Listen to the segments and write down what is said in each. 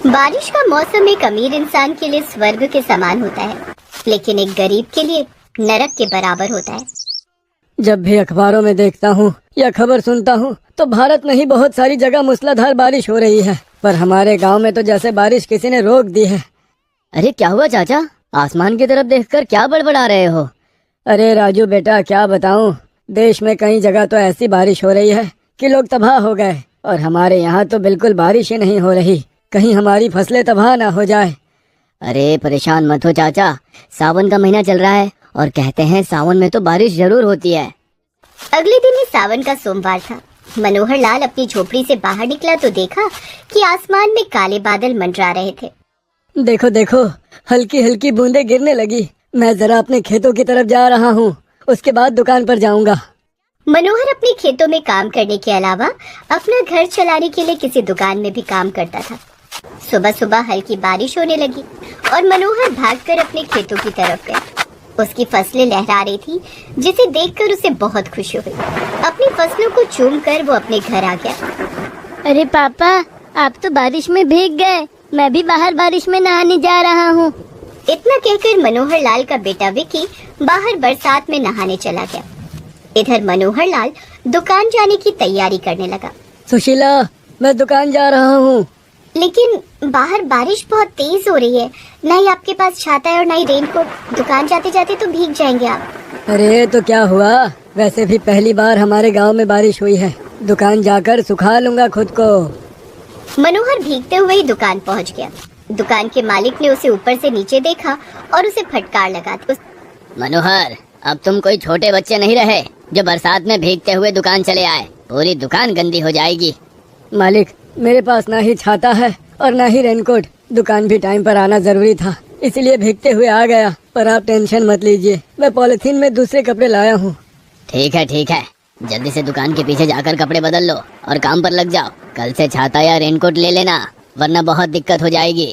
बारिश का मौसम एक अमीर इंसान के लिए स्वर्ग के समान होता है, लेकिन एक गरीब के लिए नरक के बराबर होता है। जब भी अखबारों में देखता हूँ या खबर सुनता हूँ तो भारत में ही बहुत सारी जगह मूसलाधार बारिश हो रही है, पर हमारे गांव में तो जैसे बारिश किसी ने रोक दी है। अरे क्या हुआ चाचा, आसमान की तरफ देखकर क्या बड़बड़ा रहे हो? अरे राजू बेटा, क्या बताऊँ, देश में कई जगह तो ऐसी बारिश हो रही है कि लोग तबाह हो गए, और हमारे यहाँ तो बिल्कुल बारिश ही नहीं हो रही। कहीं हमारी फसलें तबाह ना हो जाए। अरे परेशान मत हो चाचा, सावन का महीना चल रहा है और कहते हैं सावन में तो बारिश जरूर होती है। अगले दिन ही सावन का सोमवार था। मनोहर लाल अपनी झोपड़ी से बाहर निकला तो देखा कि आसमान में काले बादल मंडरा रहे थे। देखो देखो, हल्की हल्की बूंदें गिरने लगी। मैं जरा अपने खेतों की तरफ जा रहा हूँ, उसके बाद दुकान पर जाऊँगा। मनोहर अपने खेतों में काम करने के अलावा अपना घर चलाने के लिए किसी दुकान में भी काम करता था। सुबह सुबह हल्की बारिश होने लगी और मनोहर भागकर अपने खेतों की तरफ गया। उसकी फसलें लहरा रही थी, जिसे देखकर उसे बहुत खुशी हुई। अपनी फसलों को चूमकर वो अपने घर आ गया। अरे पापा, आप तो बारिश में भीग गए, मैं भी बाहर बारिश में नहाने जा रहा हूँ। इतना कहकर मनोहर लाल का बेटा विक्की बाहर बरसात में नहाने चला गया। इधर मनोहर लाल दुकान जाने की तैयारी करने लगा। सुशीला, मैं दुकान जा रहा हूँ। लेकिन बाहर बारिश बहुत तेज हो रही है, न ही आपके पास छाता है और न ही रेनकोट। दुकान जाते जाते तो भीग जाएंगे आप। अरे तो क्या हुआ, वैसे भी पहली बार हमारे गांव में बारिश हुई है, दुकान जाकर सुखा लूंगा खुद को। मनोहर भीगते हुए ही दुकान पहुंच गया। दुकान के मालिक ने उसे ऊपर से नीचे देखा और उसे फटकार लगा। मनोहर, अब तुम कोई छोटे बच्चे नहीं रहे जो बरसात में भीगते हुए दुकान चले आए। पूरी दुकान गंदी हो जाएगी। मालिक, मेरे पास ना ही छाता है और ना ही रेनकोट। दुकान भी टाइम पर आना जरूरी था, इसलिए भीगते हुए आ गया। पर आप टेंशन मत लीजिए, मैं पॉलिथीन में दूसरे कपड़े लाया हूँ। ठीक है ठीक है, जल्दी से दुकान के पीछे जाकर कपड़े बदल लो और काम पर लग जाओ। कल से छाता या रेनकोट ले लेना, वरना बहुत दिक्कत हो जाएगी।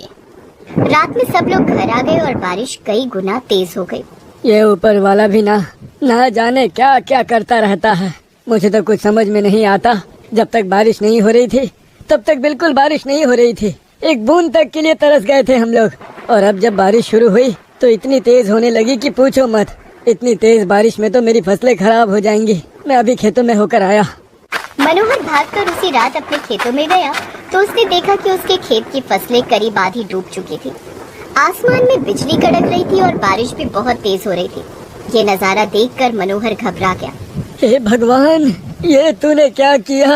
रात में सब लोग घर आ गए और बारिश कई गुना तेज हो गई। ये ऊपर वाला भी ना जाने क्या क्या करता रहता है। मुझे तो कुछ समझ में नहीं आता। जब तक बारिश नहीं हो रही थी तब तक बिल्कुल बारिश नहीं हो रही थी, एक बूंद तक के लिए तरस गए थे हम लोग। और अब जब बारिश शुरू हुई तो इतनी तेज होने लगी कि पूछो मत। इतनी तेज बारिश में तो मेरी फसलें खराब हो जाएंगी। मैं अभी खेतों में होकर आया। मनोहर भागकर उसी रात अपने खेतों में गया तो उसने देखा कि उसके खेत की फसलें करीब आधी डूब चुकी थी। आसमान में बिजली कड़क रही थी और बारिश भी बहुत तेज हो रही थी। ये नजारा देखकर मनोहर घबरा गया। हे भगवान, ये तूने क्या किया?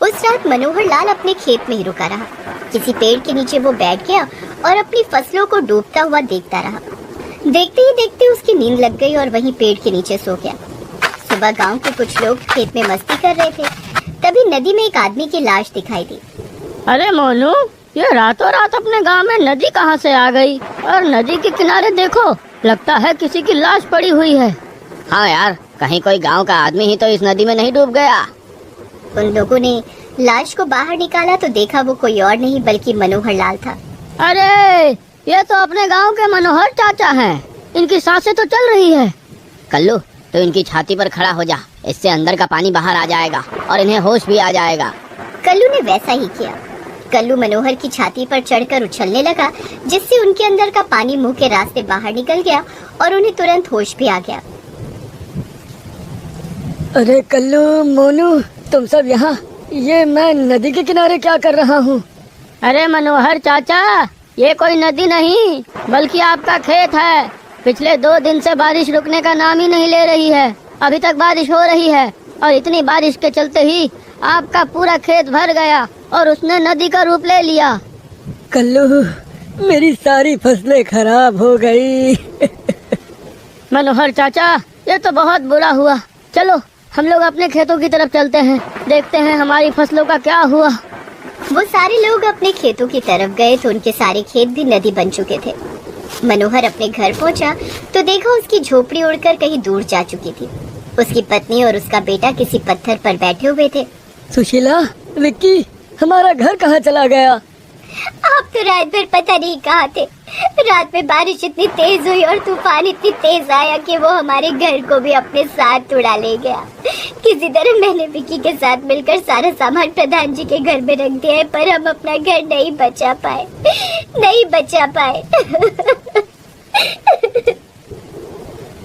उस रात मनोहर लाल अपने खेत में ही रुका रहा। किसी पेड़ के नीचे वो बैठ गया और अपनी फसलों को डूबता हुआ देखता रहा। देखते ही देखते उसकी नींद लग गई और वहीं पेड़ के नीचे सो गया। सुबह गांव के कुछ लोग खेत में मस्ती कर रहे थे, तभी नदी में एक आदमी की लाश दिखाई दी। अरे मोनू, ये रातों रात अपने गांव में नदी कहाँ से आ गई? और नदी के किनारे देखो, लगता है किसी की लाश पड़ी हुई है। हाँ यार, कहीं कोई गांव का आदमी ही तो इस नदी में नहीं डूब गया। उन लोगों ने लाश को बाहर निकाला तो देखा वो कोई और नहीं बल्कि मनोहर लाल था। अरे ये तो अपने गांव के मनोहर चाचा हैं। इनकी सांसें तो चल रही है। कल्लू, तो इनकी छाती पर खड़ा हो जा, इससे अंदर का पानी बाहर आ जाएगा और इन्हें होश भी आ जाएगा। कल्लू ने वैसा ही किया। कल्लू मनोहर की छाती पर चढ़कर उछलने लगा, जिससे उनके अंदर का पानी मुंह के रास्ते बाहर निकल गया और उन्हें तुरंत होश भी आ गया। अरे कल्लू, मोनू, तुम सब यहाँ? ये मैं नदी के किनारे क्या कर रहा हूँ? अरे मनोहर चाचा, ये कोई नदी नहीं बल्कि आपका खेत है। पिछले 2 दिन से बारिश रुकने का नाम ही नहीं ले रही है। अभी तक बारिश हो रही है और इतनी बारिश के चलते ही आपका पूरा खेत भर गया और उसने नदी का रूप ले लिया। कल्लू, मेरी सारी फसलें खराब हो गई। मनोहर चाचा, ये तो बहुत बुरा हुआ। चलो हम लोग अपने खेतों की तरफ चलते हैं, देखते हैं हमारी फसलों का क्या हुआ। वो सारे लोग अपने खेतों की तरफ गए तो उनके सारे खेत भी नदी बन चुके थे। मनोहर अपने घर पहुंचा तो देखा उसकी झोपड़ी उड़कर कहीं दूर जा चुकी थी। उसकी पत्नी और उसका बेटा किसी पत्थर पर बैठे हुए थे। सुशीला, विक्की, हमारा घर कहाँ चला गया? आप तो रात भर पता नहीं कहाँ थे। रात में बारिश इतनी तेज हुई और तूफान इतनी तेज आया कि वो हमारे घर को भी अपने साथ उड़ा ले गया। किसी तरह मैंने विकी के साथ मिलकर सारा सामान प्रधान जी के घर में रख दिया है, पर हम अपना घर नहीं बचा पाए।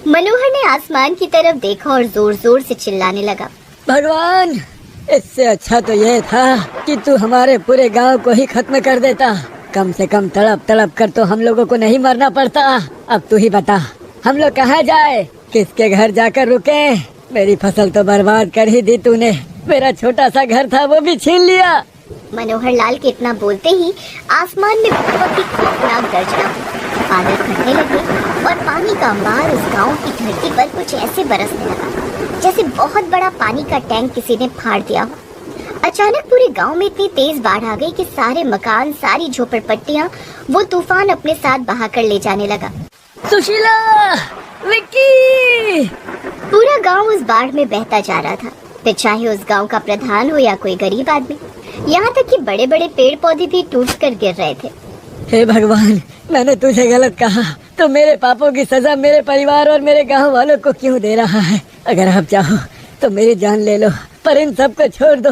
मनोहर ने आसमान की तरफ देखा और जोर जोर से चिल्लाने लगा, भगवान, इससे अच्छा तो यह था कि तू हमारे पूरे गांव को ही खत्म कर देता। कम से कम तड़प तड़प कर तो हम लोगों को नहीं मरना पड़ता। अब तू ही बता, हम लोग कहाँ जाए, किसके घर जाकर रुके? मेरी फसल तो बर्बाद कर ही दी तूने। मेरा छोटा सा घर था वो भी छीन लिया। मनोहर लाल के इतना बोलते ही आसमान में बहुत ही खौफनाक गर्जना हुई। बादल फटने लगे और पानी का अंबार उस गांव की धरती पर कुछ ऐसे बरसने लगा जैसे बहुत बड़ा पानी का टैंक किसी ने फाड़ दिया हो। अचानक पूरे गांव में इतनी तेज बाढ़ आ गई कि सारे मकान, सारी झोपड़पट्टियां वो तूफान अपने साथ बहाकर ले जाने लगा। सुशीला, विक्की! पूरा गांव उस बाढ़ में बहता जा रहा था, फिर चाहे उस गांव का प्रधान हो या कोई गरीब आदमी। यहाँ तक कि बड़े बड़े पेड़ पौधे भी टूट कर गिर रहे थे। हे भगवान, मैंने तुझे गलत कहा तो मेरे पापों की सजा मेरे परिवार और मेरे गांव वालों को क्यों दे रहा है? अगर आप चाहो तो मेरी जान ले लो, पर इन सबको छोड़ दो,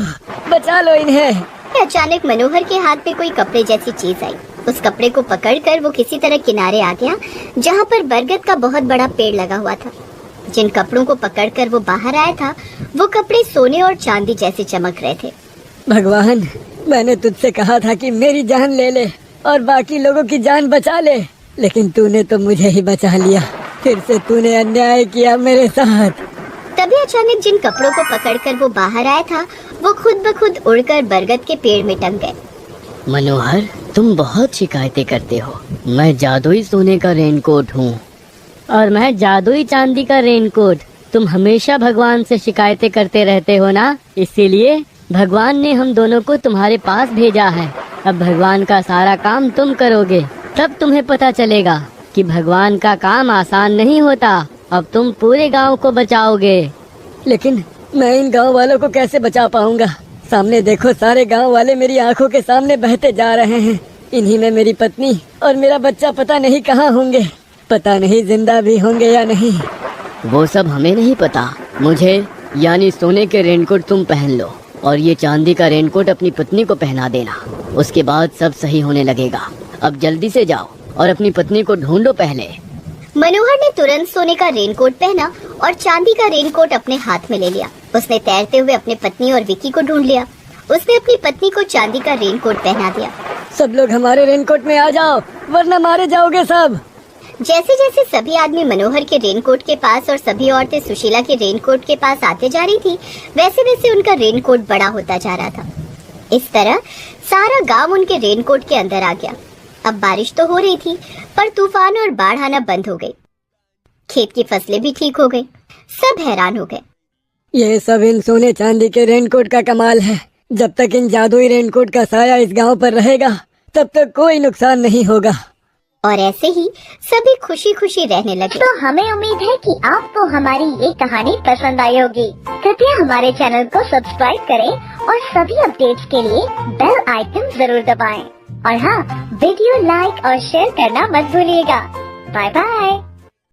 बचा लो इन्हें। अचानक मनोहर के हाथ में कोई कपड़े जैसी चीज आई। उस कपड़े को पकड़कर वो किसी तरह किनारे आ गया जहाँ पर बरगद का बहुत बड़ा पेड़ लगा हुआ था। जिन कपड़ों को पकड़कर वो बाहर आया था वो कपड़े सोने और चांदी जैसे चमक रहे थे। भगवान, मैंने तुझसे कहा था कि मेरी जान ले ले और बाकी लोगों की जान बचा ले, लेकिन तूने तो मुझे ही बचा लिया। फिर से तूने अन्याय किया मेरे साथ। तभी अचानक जिन कपड़ों को पकड़कर वो बाहर आया था वो खुद ब खुद उड़कर बरगद के पेड़ में टंग गए। मनोहर, तुम बहुत शिकायतें करते हो। मैं जादुई सोने का रेनकोट हूँ। और मैं जादुई चांदी का रेनकोट। तुम हमेशा भगवान से शिकायतें करते रहते हो ना, इसीलिए भगवान ने हम दोनों को तुम्हारे पास भेजा है। अब भगवान का सारा काम तुम करोगे, तब तुम्हें पता चलेगा कि भगवान का काम आसान नहीं होता। अब तुम पूरे गांव को बचाओगे। लेकिन मैं इन गांव वालों को कैसे बचा पाऊंगा? सामने देखो, सारे गांव वाले मेरी आंखों के सामने बहते जा रहे हैं। इन्हीं में मेरी पत्नी और मेरा बच्चा पता नहीं कहाँ होंगे। पता नहीं जिंदा भी होंगे या नहीं। वो सब हमें नहीं पता। मुझे यानी सोने के रेनकोट तुम पहन लो और ये चांदी का रेनकोट अपनी पत्नी को पहना देना। उसके बाद सब सही होने लगेगा। अब जल्दी से जाओ और अपनी पत्नी को ढूंढो पहले। मनोहर ने तुरंत सोने का रेनकोट पहना और चांदी का रेनकोट अपने हाथ में ले लिया। उसने तैरते हुए अपनी पत्नी और विकी को ढूंढ लिया। उसने अपनी पत्नी को चांदी का रेनकोट पहना दिया। सब लोग हमारे रेनकोट में आ जाओ, वरना मारे जाओगे सब। जैसे जैसे सभी आदमी मनोहर के रेनकोट के पास और सभी औरतें सुशीला के रेनकोट के पास आते जा रही थी, वैसे वैसे उनका रेनकोट बड़ा होता जा रहा था। इस तरह सारा गांव उनके रेनकोट के अंदर आ गया। अब बारिश तो हो रही थी, पर तूफान और बाढ़ आना बंद हो गई। खेत की फसलें भी ठीक हो गई। सब हैरान हो गए। ये सब इन सोने चांदी के रेनकोट का कमाल है। जब तक इन जादुई रेनकोट का साया इस गांव पर रहेगा, तब तक कोई नुकसान नहीं होगा। और ऐसे ही सभी खुशी खुशी रहने लगे। तो हमें उम्मीद है कि आपको हमारी ये कहानी पसंद आई होगी। कृपया हमारे चैनल को सब्सक्राइब करें और सभी अपडेट्स के लिए बेल आइकन जरूर दबाएं। और हाँ, वीडियो लाइक और शेयर करना मत भूलिएगा। Bye bye.